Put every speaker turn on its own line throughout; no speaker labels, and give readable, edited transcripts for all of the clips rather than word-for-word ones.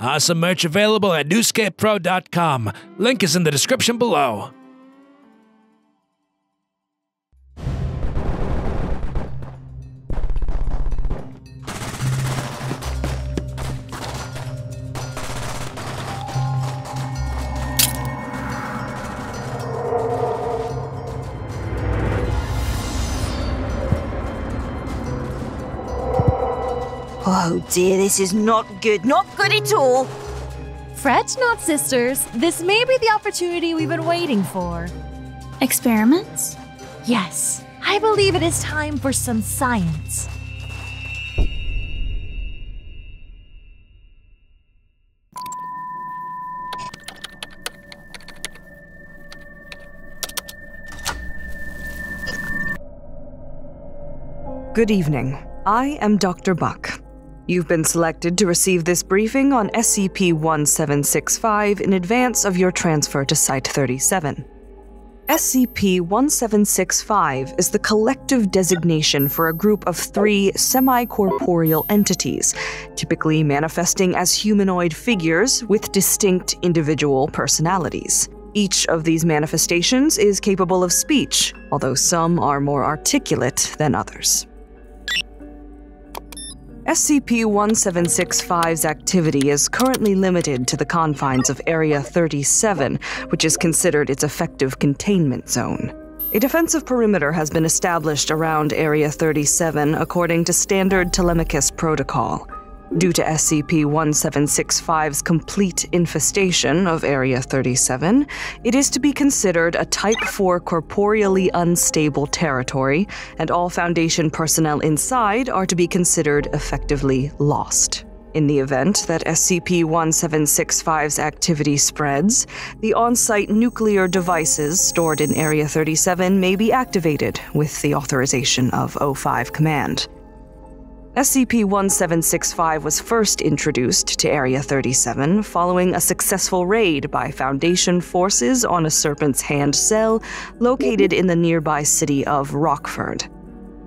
Awesome merch available at newscapepro.com. Link is in the description below.
Oh dear, this is not good at all.
Fret not, sisters. This may be the opportunity we've been waiting for.
Experiments?
Yes, I believe it is time for some science.
Good evening. I am Dr. Buck. You've been selected to receive this briefing on SCP-1765 in advance of your transfer to Site-37. SCP-1765 is the collective designation for a group of 3 semi-corporeal entities, typically manifesting as humanoid figures with distinct individual personalities. Each of these manifestations is capable of speech, although some are more articulate than others. SCP-1765's activity is currently limited to the confines of Area 37, which is considered its effective containment zone. A defensive perimeter has been established around Area 37 according to standard Telemachus protocol. Due to SCP-1765's complete infestation of Area 37, it is to be considered a Type 4 corporeally unstable territory, and all Foundation personnel inside are to be considered effectively lost. In the event that SCP-1765's activity spreads, the on-site nuclear devices stored in Area 37 may be activated with the authorization of O5 Command. SCP-1765 was first introduced to Area 37 following a successful raid by Foundation forces on a Serpent's Hand cell located in the nearby city of Rockford.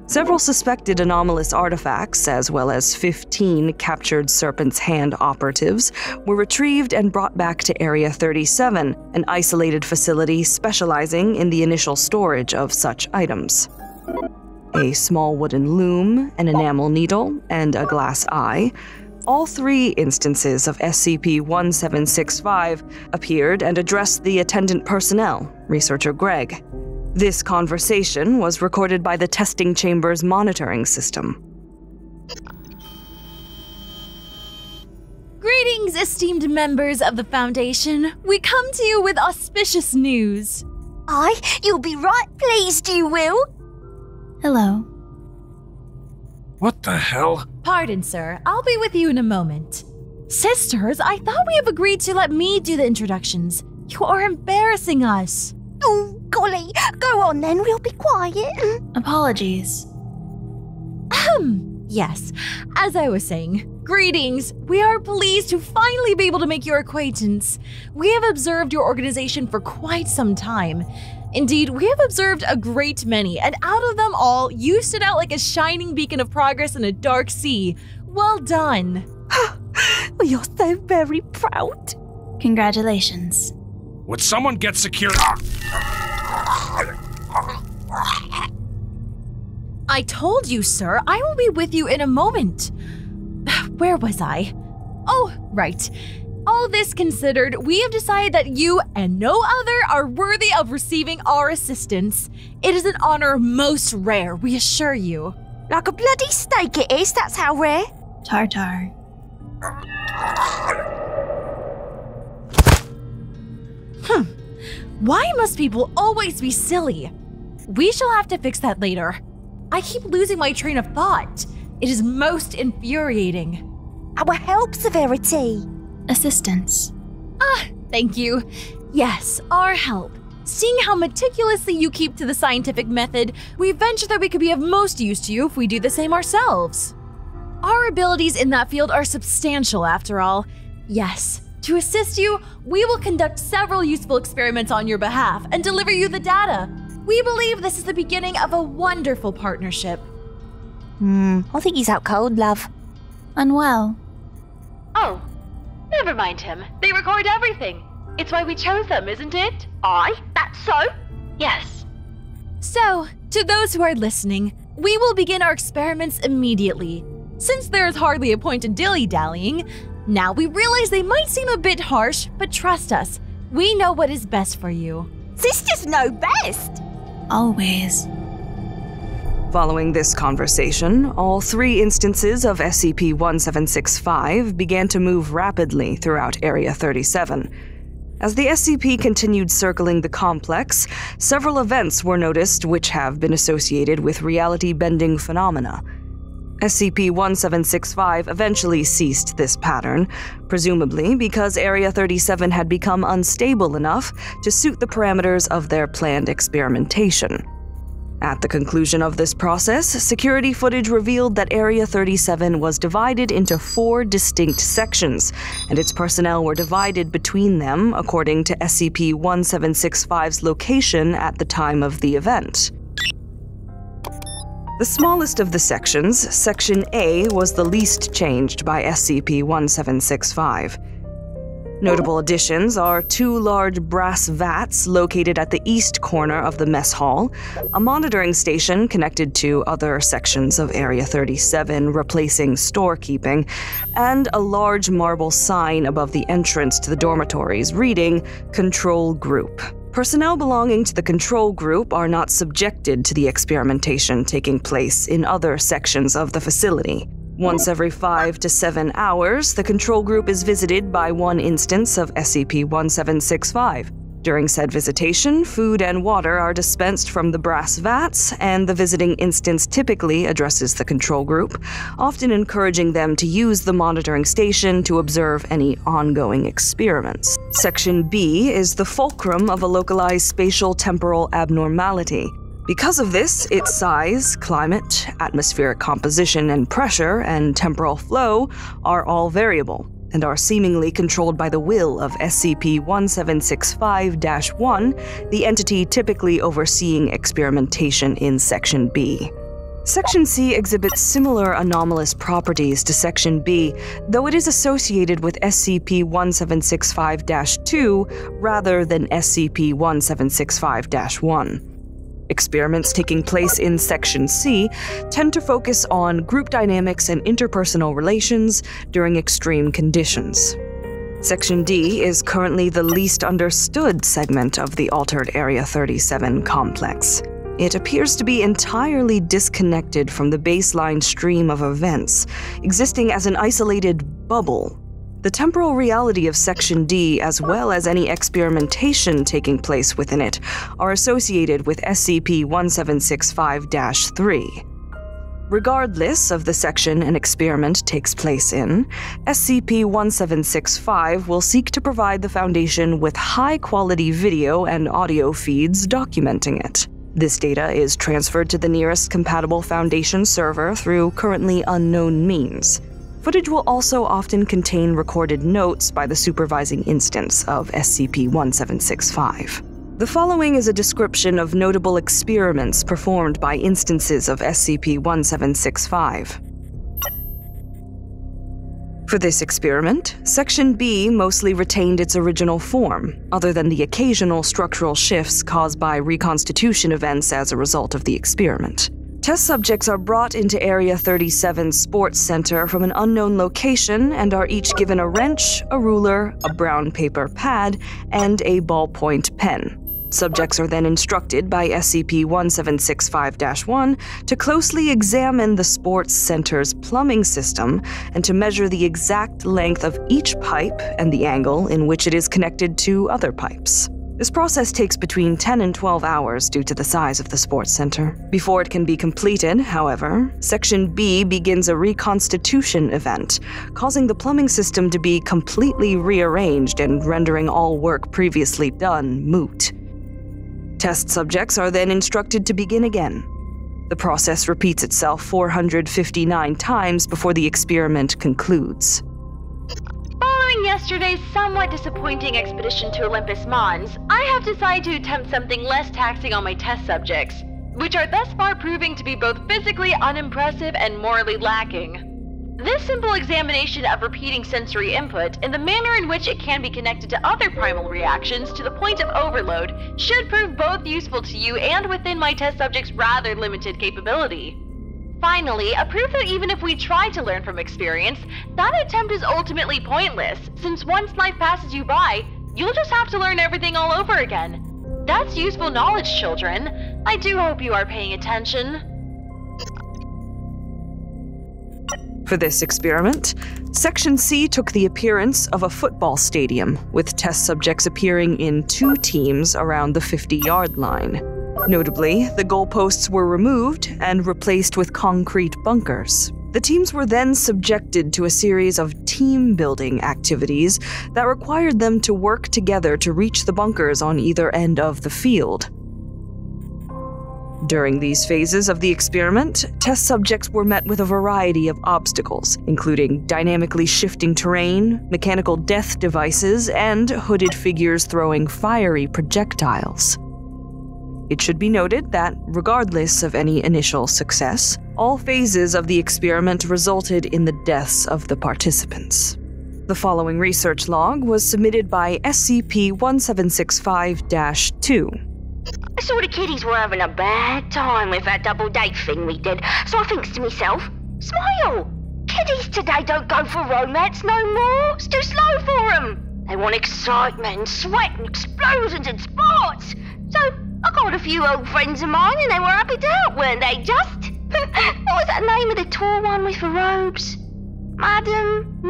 Several suspected anomalous artifacts, as well as 15 captured Serpent's Hand operatives, were retrieved and brought back to Area 37, an isolated facility specializing in the initial storage of such items. A small wooden loom, an enamel needle, and a glass eye. All 3 instances of SCP-1765 appeared and addressed the attendant personnel, Researcher Greg. This conversation was recorded by the testing chamber's monitoring system.
Greetings, esteemed members of the Foundation. We come to you with auspicious news.
Aye, you'll be right pleased, you will.
Hello.
What the hell?
Pardon, sir. I'll be with you in a moment. Sisters, I thought we have agreed to let me do the introductions. You are embarrassing us.
Oh, golly, go on then, we'll be quiet.
Apologies.
Yes, as I was saying, greetings. We are pleased to finally be able to make your acquaintance. We have observed your organization for quite some time. Indeed, we have observed a great many, and out of them all, you stood out like a shining beacon of progress in a dark sea. Well done.
We are so very proud.
Congratulations.
Would someone get security?
I told you, sir, I will be with you in a moment. Where was I? Oh, right. All this considered, we have decided that you and no other are worthy of receiving our assistance. It is an honor most rare, we assure you.
Like a bloody steak it is, that's how rare.
Tartar.
Why must people always be silly? We shall have to fix that later. I keep losing my train of thought. It is most infuriating.
Our help, Severity.
Assistance.
Thank you. Yes, our help. Seeing how meticulously you keep to the scientific method, we venture that we could be of most use to you if we do the same ourselves. Our abilities in that field are substantial, after all. Yes, to assist you, we will conduct several useful experiments on your behalf and deliver you the data. We believe this is the beginning of a wonderful partnership.
I think he's out cold, love.
Unwell.
Oh, Never mind him. They record everything. It's why we chose them, isn't it?
Aye, that's so.
Yes.
So, to those who are listening, we will begin our experiments immediately. Since there is hardly a point in dilly-dallying, now we realize they might seem a bit harsh, but trust us, we know what is best for you.
Sisters know best.
Always.
Following this conversation, all 3 instances of SCP-1765 began to move rapidly throughout Area 37. As the SCP continued circling the complex, several events were noticed which have been associated with reality-bending phenomena. SCP-1765 eventually ceased this pattern, presumably because Area 37 had become unstable enough to suit the parameters of their planned experimentation. At the conclusion of this process, security footage revealed that Area 37 was divided into 4 distinct sections, and its personnel were divided between them according to SCP-1765's location at the time of the event. The smallest of the sections, Section A, was the least changed by SCP-1765. Notable additions are 2 large brass vats located at the east corner of the mess hall, a monitoring station connected to other sections of Area 37 replacing storekeeping, and a large marble sign above the entrance to the dormitories reading Control Group. Personnel belonging to the Control Group are not subjected to the experimentation taking place in other sections of the facility. Once every 5 to 7 hours, the Control Group is visited by 1 instance of SCP-1765. During said visitation, food and water are dispensed from the brass vats, and the visiting instance typically addresses the Control Group, often encouraging them to use the monitoring station to observe any ongoing experiments. Section B is the fulcrum of a localized spatial temporal abnormality. Because of this, its size, climate, atmospheric composition and pressure, and temporal flow are all variable, and are seemingly controlled by the will of SCP-1765-1, the entity typically overseeing experimentation in Section B. Section C exhibits similar anomalous properties to Section B, though it is associated with SCP-1765-2 rather than SCP-1765-1. Experiments taking place in Section C tend to focus on group dynamics and interpersonal relations during extreme conditions. Section D is currently the least understood segment of the Altered Area 37 complex. It appears to be entirely disconnected from the baseline stream of events, existing as an isolated bubble. The temporal reality of Section D, as well as any experimentation taking place within it, are associated with SCP-1765-3. Regardless of the section an experiment takes place in, SCP-1765 will seek to provide the Foundation with high-quality video and audio feeds documenting it. This data is transferred to the nearest compatible Foundation server through currently unknown means. Footage will also often contain recorded notes by the supervising instance of SCP-1765. The following is a description of notable experiments performed by instances of SCP-1765. For this experiment, Section B mostly retained its original form, other than the occasional structural shifts caused by reconstitution events as a result of the experiment. Test subjects are brought into Area 37 Sports Center from an unknown location and are each given a wrench, a ruler, a brown paper pad, and a ballpoint pen. Subjects are then instructed by SCP-1765-1 to closely examine the sports center's plumbing system and to measure the exact length of each pipe and the angle in which it is connected to other pipes. This process takes between 10 and 12 hours due to the size of the sports center. Before it can be completed, however, Section B begins a reconstitution event, causing the plumbing system to be completely rearranged and rendering all work previously done moot. Test subjects are then instructed to begin again. The process repeats itself 459 times before the experiment concludes.
Following yesterday's somewhat disappointing expedition to Olympus Mons, I have decided to attempt something less taxing on my test subjects, which are thus far proving to be both physically unimpressive and morally lacking. This simple examination of repeating sensory input and the manner in which it can be connected to other primal reactions to the point of overload should prove both useful to you and within my test subject's rather limited capability. Finally, a proof that even if we try to learn from experience, that attempt is ultimately pointless, since once life passes you by, you'll just have to learn everything all over again. That's useful knowledge, children. I do hope you are paying attention.
For this experiment, Section C took the appearance of a football stadium, with test subjects appearing in 2 teams around the 50-yard line. Notably, the goalposts were removed and replaced with concrete bunkers. The teams were then subjected to a series of team-building activities that required them to work together to reach the bunkers on either end of the field. During these phases of the experiment, test subjects were met with a variety of obstacles, including dynamically shifting terrain, mechanical death devices, and hooded figures throwing fiery projectiles. It should be noted that, regardless of any initial success, all phases of the experiment resulted in the deaths of the participants. The following research log was submitted by SCP-1765-2.
I saw the kiddies were having a bad time with that double date thing we did, so I thinks to myself, smile! Kiddies today don't go for romance no more. It's too slow for them. They want excitement and sweat and explosions and sports. So I called a few old friends of mine and they were happy to help, weren't they, just? What was that name of the tall one with the robes? Madam?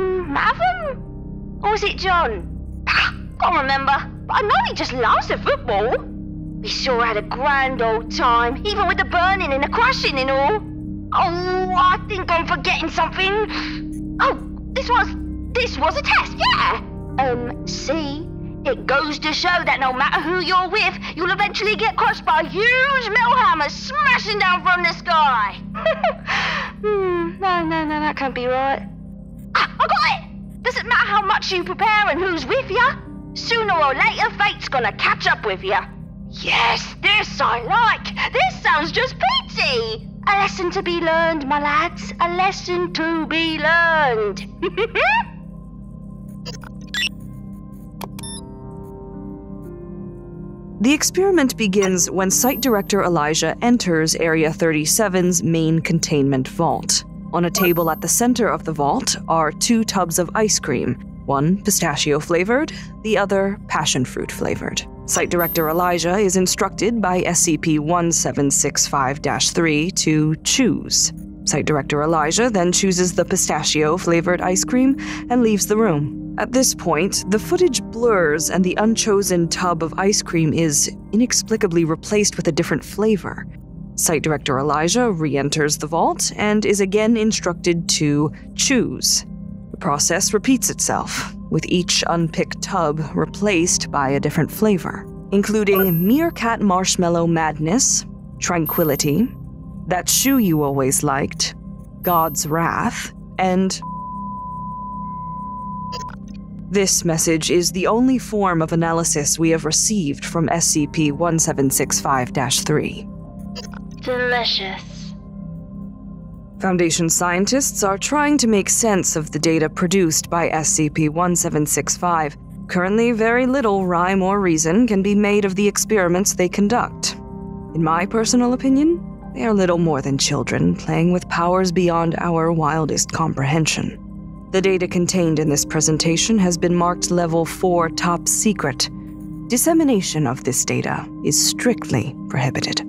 Or was it John? Can't remember, but I know he just loves the football. We sure had a grand old time, even with the burning and the crashing and all. Oh, I think I'm forgetting something. Oh, this was a test, yeah. See? It goes to show that no matter who you're with, you'll eventually get crushed by a huge metal hammer smashing down from the sky. No, that can't be right. I got it! Doesn't matter how much you prepare and who's with you. Sooner or later, fate's gonna catch up with you. Yes, this I like. This sounds just peachy. A lesson to be learned, my lads. A lesson to be learned.
The experiment begins when Site Director Elijah enters Area 37's main containment vault. On a table at the center of the vault are 2 tubs of ice cream, one pistachio-flavored, the other passion-fruit-flavored. Site Director Elijah is instructed by SCP-1765-3 to choose. Site Director Elijah then chooses the pistachio-flavored ice cream and leaves the room. At this point, the footage blurs and the unchosen tub of ice cream is inexplicably replaced with a different flavor. Site Director Elijah re-enters the vault and is again instructed to choose. The process repeats itself, with each unpicked tub replaced by a different flavor, including Meerkat Marshmallow Madness, Tranquility, That Shoe You Always Liked, God's Wrath, and... This message is the only form of analysis we have received from SCP-1765-3.
Delicious.
Foundation scientists are trying to make sense of the data produced by SCP-1765. Currently, very little rhyme or reason can be made of the experiments they conduct. In my personal opinion, they are little more than children playing with powers beyond our wildest comprehension. The data contained in this presentation has been marked Level 4 Top Secret. Dissemination of this data is strictly prohibited.